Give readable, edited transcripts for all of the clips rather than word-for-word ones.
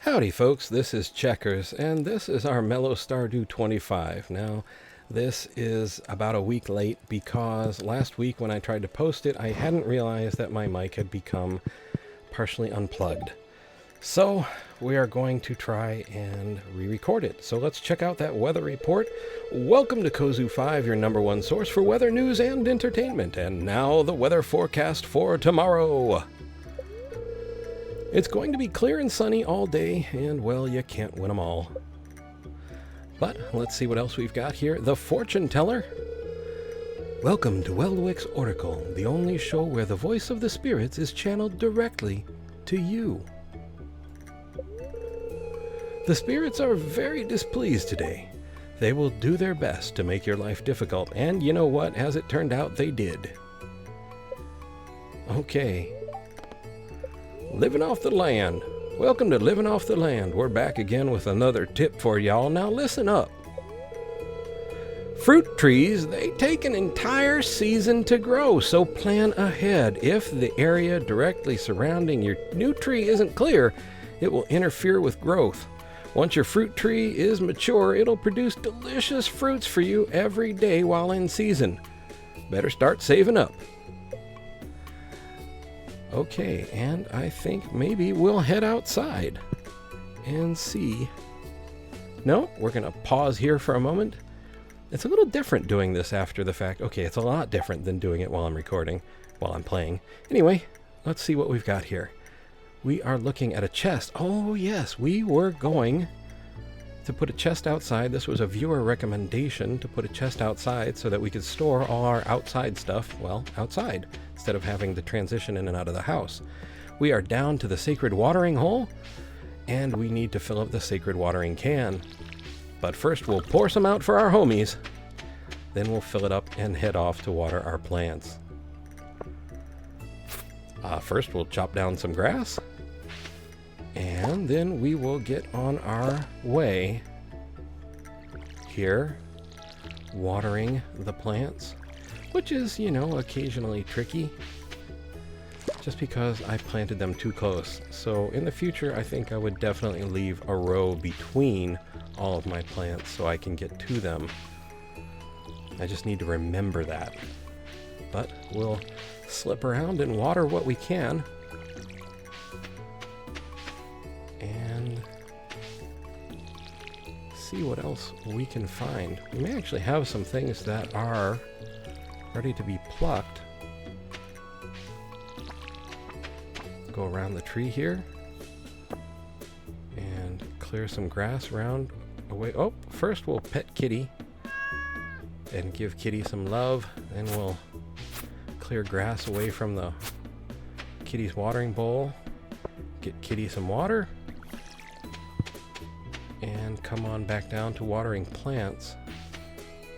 Howdy folks, this is Checkers, and this is our Mellow Stardew 25. Now, this is about a week late because last week when I tried to post it, I hadn't realized that my mic had become partially unplugged. So, we are going to try and re-record it. So let's check out that weather report. Welcome to Kozu 5, your number one source for weather news and entertainment. And now the weather forecast for tomorrow. It's going to be clear and sunny all day, and well, you can't win them all. But let's see what else we've got here. The Fortune Teller. Welcome to Weldwick's Oracle, the only show where the voice of the spirits is channeled directly to you. The spirits are very displeased today. They will do their best to make your life difficult, and you know what? As it turned out, they did. Okay. Living off the land. Welcome to Living Off the Land. We're back again with another tip for y'all. Now listen up. Fruit trees, they take an entire season to grow, so plan ahead. If the area directly surrounding your new tree isn't clear, it will interfere with growth. Once your fruit tree is mature, it'll produce delicious fruits for you every day while in season. Better start saving up. Okay, and I think maybe we'll head outside and see. No, we're going to pause here for a moment. It's a little different doing this after the fact. Okay, it's a lot different than doing it while I'm recording, while I'm playing. Anyway, let's see what we've got here. We are looking at a chest. Oh, yes, we were going to put a chest outside. This was a viewer recommendation to put a chest outside so that we could store all our outside stuff, well, outside, instead of having to transition in and out of the house. We are down to the sacred watering hole, and we need to fill up the sacred watering can. But first, we'll pour some out for our homies. Then we'll fill it up and head off to water our plants. First, we'll chop down some grass. And then we will get on our way here, watering the plants, which is, you know, occasionally tricky, just because I planted them too close. So in the future, I think I would definitely leave a row between all of my plants so I can get to them. I just need to remember that. But we'll slip around and water what we can. And see what else we can find. We may actually have some things that are ready to be plucked. Go around the tree here and clear some grass around away. Oh, first we'll pet Kitty and give Kitty some love, and we'll clear grass away from the Kitty's watering bowl. Get Kitty some water and come on back down to watering plants.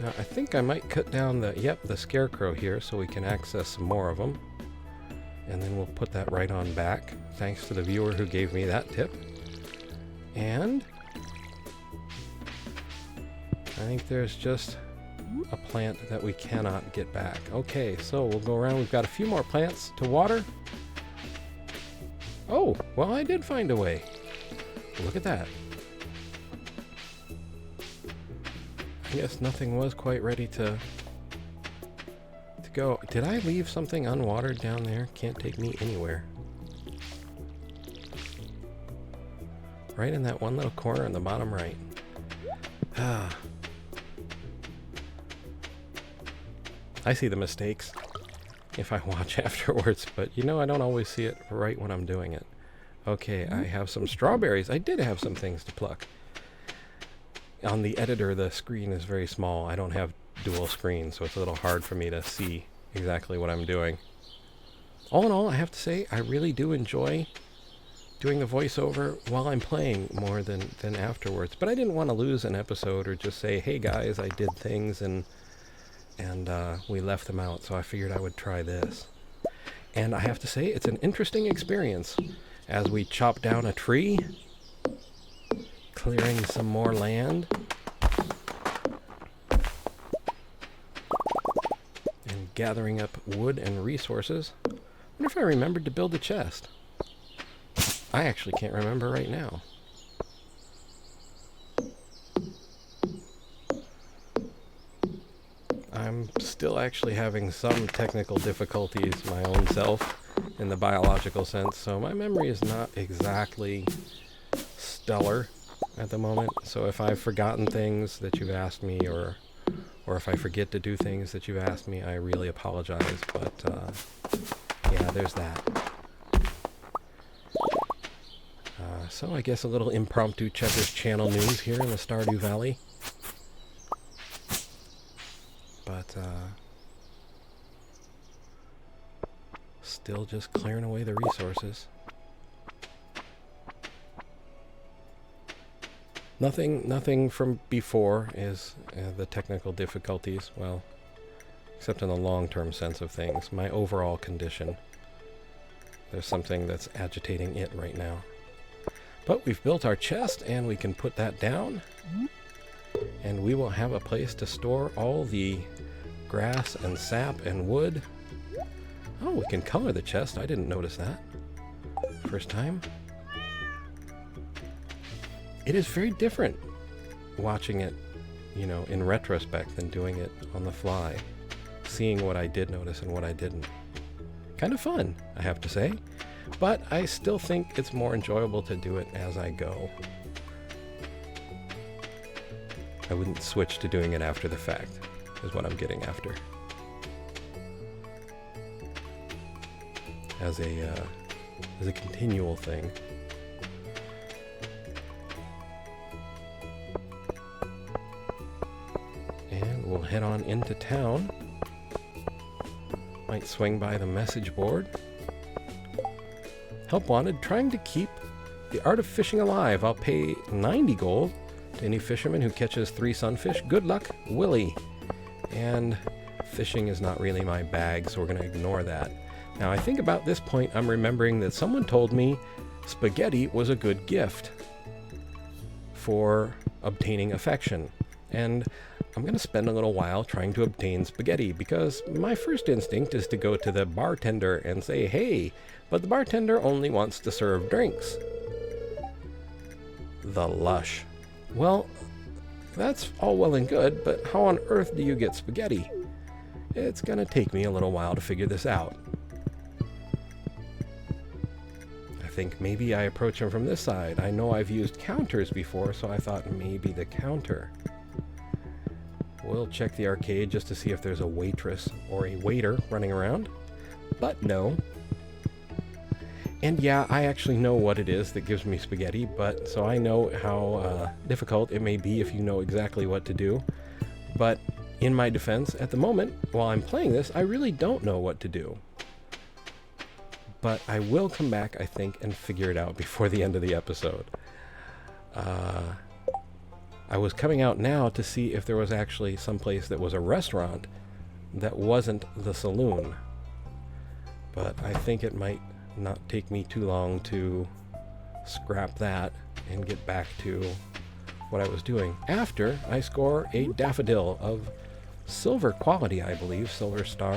Now I think I might cut down the scarecrow here so we can access some more of them. And then we'll put that right on back, thanks to the viewer who gave me that tip. And I think there's just a plant that we cannot get back. Okay, so we'll go around. We've got a few more plants to water. Oh, well, I did find a way. Look at that. I guess nothing was quite ready to go. Did I leave something unwatered down there? Can't take me anywhere. Right in that one little corner in the bottom right. I see the mistakes if I watch afterwards, but you know, I don't always see it right when I'm doing it. Okay, I have some strawberries. I did have some things to pluck. On the editor, the screen is very small. I don't have dual screen, so it's a little hard for me to see exactly what I'm doing. All in all, I have to say, I really do enjoy doing the voiceover while I'm playing more than afterwards. But I didn't want to lose an episode or just say, hey guys, I did things and we left them out, so I figured I would try this. And I have to say, it's an interesting experience as we chop down a tree, clearing some more land, and gathering up wood and resources. I wonder if I remembered to build a chest. I actually can't remember right now. I'm still actually having some technical difficulties my own self in the biological sense, so my memory is not exactly stellar at the moment. So if I've forgotten things that you've asked me, or if I forget to do things that you've asked me, I really apologize. But yeah, there's that. So I guess a little impromptu Checkers channel news here in the Stardew Valley. But still just clearing away the resources. Nothing from before is the technical difficulties, well, except in the long-term sense of things. My overall condition. There's something that's agitating it right now. But we've built our chest, and we can put that down. And we will have a place to store all the grass and sap and wood. Oh, we can color the chest. I didn't notice that. First time. It is very different watching it, you know, in retrospect than doing it on the fly. Seeing what I did notice and what I didn't. Kind of fun, I have to say. But I still think it's more enjoyable to do it as I go. I wouldn't switch to doing it after the fact, is what I'm getting after. As a continual thing. And we'll head on into town. Might swing by the message board. Help wanted, trying to keep the art of fishing alive. I'll pay 90 gold to any fisherman who catches 3 sunfish. Good luck, Willie. And fishing is not really my bag, so we're going to ignore that. Now, I think about this point, I'm remembering that someone told me spaghetti was a good gift for obtaining affection. And I'm going to spend a little while trying to obtain spaghetti, because my first instinct is to go to the bartender and say, hey, but the bartender only wants to serve drinks. The lush. Well, that's all well and good, but how on earth do you get spaghetti? It's going to take me a little while to figure this out. I think maybe I approach him from this side. I know I've used counters before, so I thought maybe the counter. We'll check the arcade just to see if there's a waitress or a waiter running around. But no. And yeah, I actually know what it is that gives me spaghetti, but so I know how difficult it may be if you know exactly what to do. But in my defense, at the moment, while I'm playing this, I really don't know what to do. But I will come back, I think, and figure it out before the end of the episode. I was coming out now to see if there was actually someplace that was a restaurant that wasn't the saloon. But I think it might not take me too long to scrap that and get back to what I was doing. After I score a daffodil of silver quality, I believe, silver star.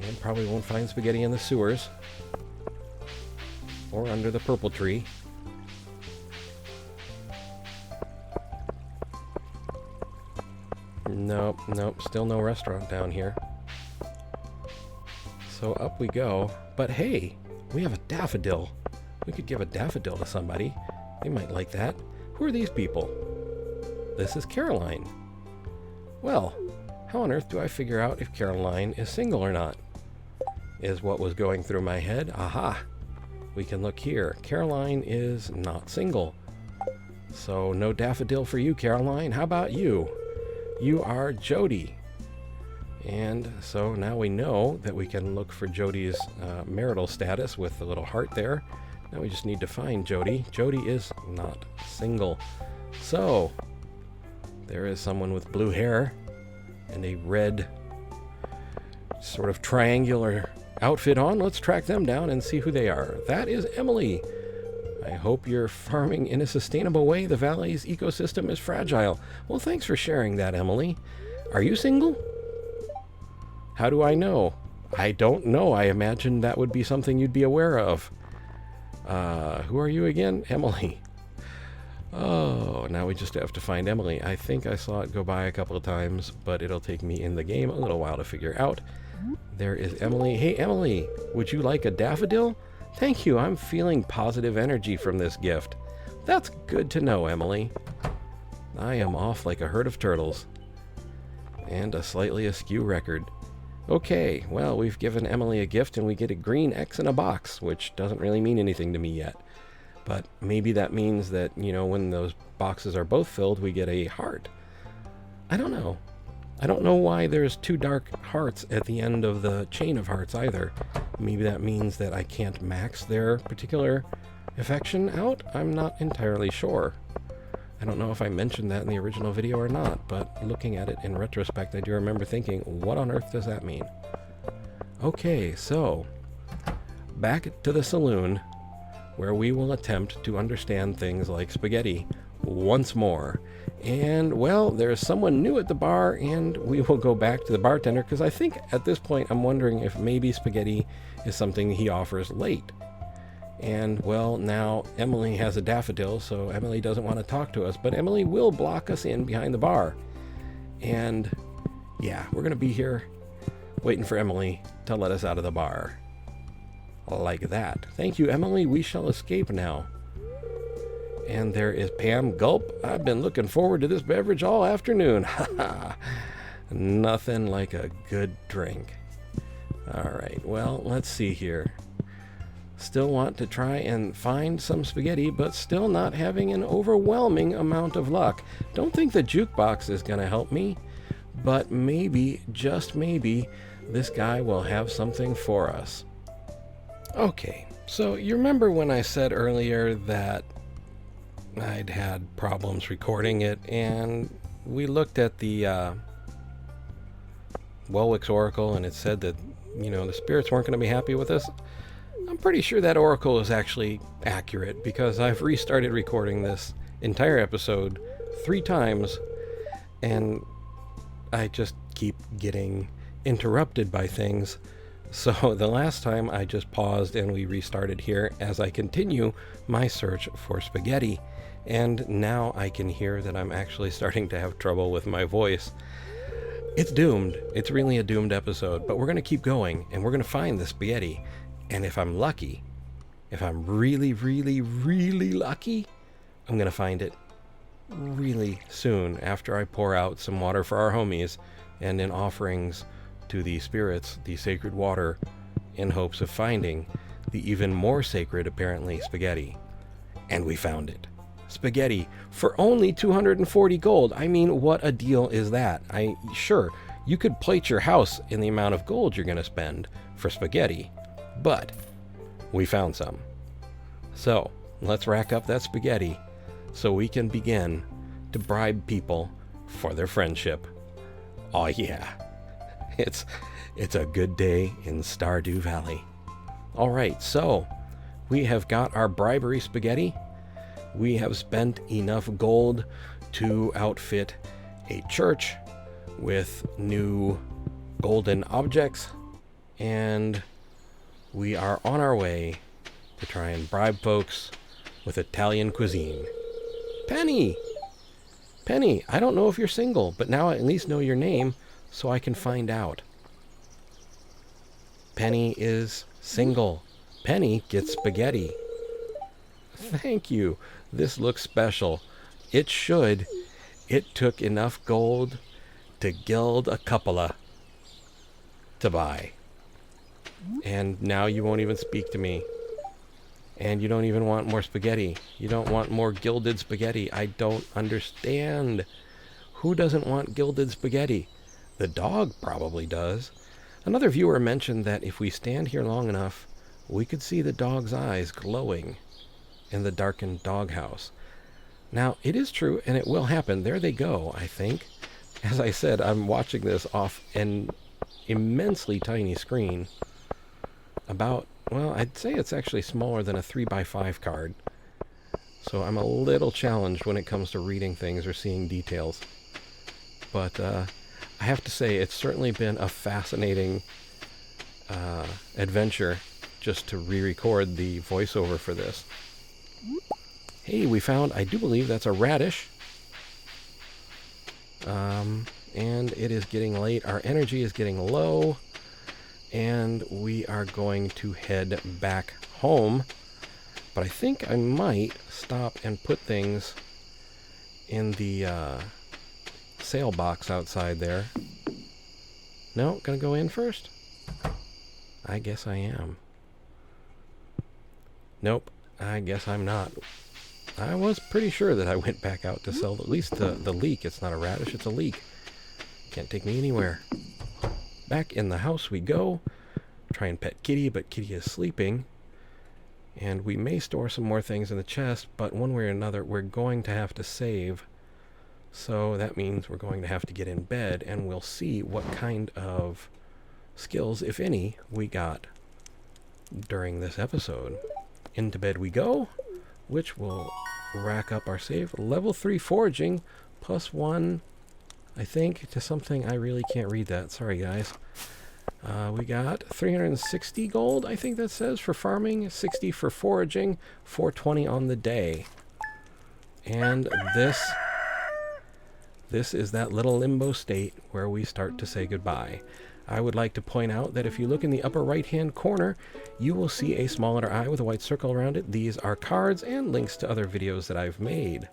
And probably won't find spaghetti in the sewers or under the purple tree. Nope, still no restaurant down here. So up we go. But hey, we have a daffodil. We could give a daffodil to somebody. They might like that. Who are these people? This is Caroline. Well, how on earth do I figure out if Caroline is single or not? Is what was going through my head. Aha! We can look here. Caroline is not single. So no daffodil for you, Caroline. How about you? You are Jody. And so now we know that we can look for Jody's marital status with the little heart there. Now we just need to find Jody. Jody is not single. So there is someone with blue hair and a red sort of triangular outfit on. Let's track them down and see who they are. That is Emily. I hope you're farming in a sustainable way. The valley's ecosystem is fragile. Well, thanks for sharing that, Emily. Are you single? How do I know? I don't know. I imagine that would be something you'd be aware of. Who are you again? Emily. Oh, now we just have to find Emily. I think I saw it go by a couple of times, but it'll take me in the game a little while to figure out. There is Emily. Hey, Emily, would you like a daffodil? Thank you. I'm feeling positive energy from this gift. That's good to know, Emily. I am off like a herd of turtles. And a slightly askew record. Okay, well, we've given Emily a gift and we get a green X in a box, which doesn't really mean anything to me yet. But maybe that means that, you know, when those boxes are both filled, we get a heart. I don't know. I don't know why there's 2 dark hearts at the end of the chain of hearts either. Maybe that means that I can't max their particular affection out? I'm not entirely sure. I don't know if I mentioned that in the original video or not, but looking at it in retrospect, I do remember thinking, what on earth does that mean? Okay, so back to the saloon, where we will attempt to understand things like spaghetti once more. And, well, there's someone new at the bar, and we will go back to the bartender, because I think at this point I'm wondering if maybe spaghetti is something he offers late. And, well, now Emily has a daffodil, so Emily doesn't want to talk to us, but Emily will block us in behind the bar. And, yeah, we're going to be here waiting for Emily to let us out of the bar. Like that. Thank you, Emily. We shall escape now. And there is Pam. Gulp. I've been looking forward to this beverage all afternoon. Ha. Nothing like a good drink. All right, well, let's see here. Still want to try and find some spaghetti, but still not having an overwhelming amount of luck. Don't think the jukebox is going to help me, but maybe, just maybe, this guy will have something for us. Okay, so you remember when I said earlier that I'd had problems recording it, and we looked at the Welwick's Oracle, and it said that, you know, the spirits weren't going to be happy with us? I'm pretty sure that oracle is actually accurate, because I've restarted recording this entire episode 3 times, and I just keep getting interrupted by things. So the last time I just paused and we restarted here as I continue my search for spaghetti. And now I can hear that I'm actually starting to have trouble with my voice. It's doomed. It's really a doomed episode, but we're going to keep going and we're going to find the spaghetti. And if I'm lucky, if I'm really, really, really lucky, I'm going to find it really soon after I pour out some water for our homies and in offerings to the spirits, the sacred water, in hopes of finding the even more sacred, apparently, spaghetti. And we found it. Spaghetti for only 240 gold. I mean, what a deal is that? Sure, you could plate your house in the amount of gold you're going to spend for spaghetti. But we found some. So let's rack up that spaghetti so we can begin to bribe people for their friendship. Oh yeah, it's a good day in Stardew Valley. All right, so we have got our bribery spaghetti. We have spent enough gold to outfit a church with new golden objects, and we are on our way to try and bribe folks with Italian cuisine. Penny! Penny, I don't know if you're single, but now I at least know your name so I can find out. Penny is single. Penny gets spaghetti. Thank you. This looks special. It should. It took enough gold to gild a cupola to buy. And now you won't even speak to me. And you don't even want more spaghetti. You don't want more gilded spaghetti. I don't understand. Who doesn't want gilded spaghetti? The dog probably does. Another viewer mentioned that if we stand here long enough, we could see the dog's eyes glowing in the darkened doghouse. Now, it is true, and it will happen. There they go, I think. As I said, I'm watching this off an immensely tiny screen. About, well, I'd say it's actually smaller than a 3x5 card. So I'm a little challenged when it comes to reading things or seeing details. But I have to say, it's certainly been a fascinating adventure just to re-record the voiceover for this. Hey, we found, I do believe that's a radish. And it is getting late. Our energy is getting low. And we are going to head back home. But I think I might stop and put things in the sale box outside there. No, gonna go in first? I guess I am. Nope, I guess I'm not. I was pretty sure that I went back out to sell at least the leek. It's not a radish, it's a leek. Can't take me anywhere. Back in the house we go. Try and pet Kitty, but Kitty is sleeping. And we may store some more things in the chest, but one way or another, we're going to have to save. So that means we're going to have to get in bed, and we'll see what kind of skills, if any, we got during this episode. Into bed we go, which will rack up our save. Level 3 foraging, +1, I think, to something. I really can't read that. Sorry, guys. We got 360 gold, I think that says, for farming, 60 for foraging, 420 on the day. And this is that little limbo state where we start to say goodbye. I would like to point out that if you look in the upper right-hand corner, you will see a small letter I with a white circle around it. These are cards and links to other videos that I've made.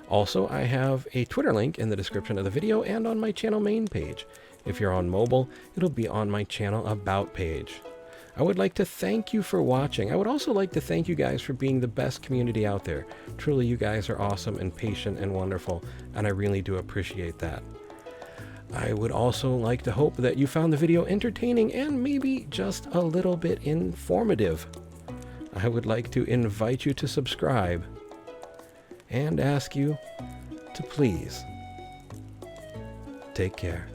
Also, I have a Twitter link in the description of the video and on my channel main page. If you're on mobile, it'll be on my channel About page. I would like to thank you for watching. I would also like to thank you guys for being the best community out there. Truly, you guys are awesome and patient and wonderful, and I really do appreciate that. I would also like to hope that you found the video entertaining and maybe just a little bit informative. I would like to invite you to subscribe and ask you to please take care.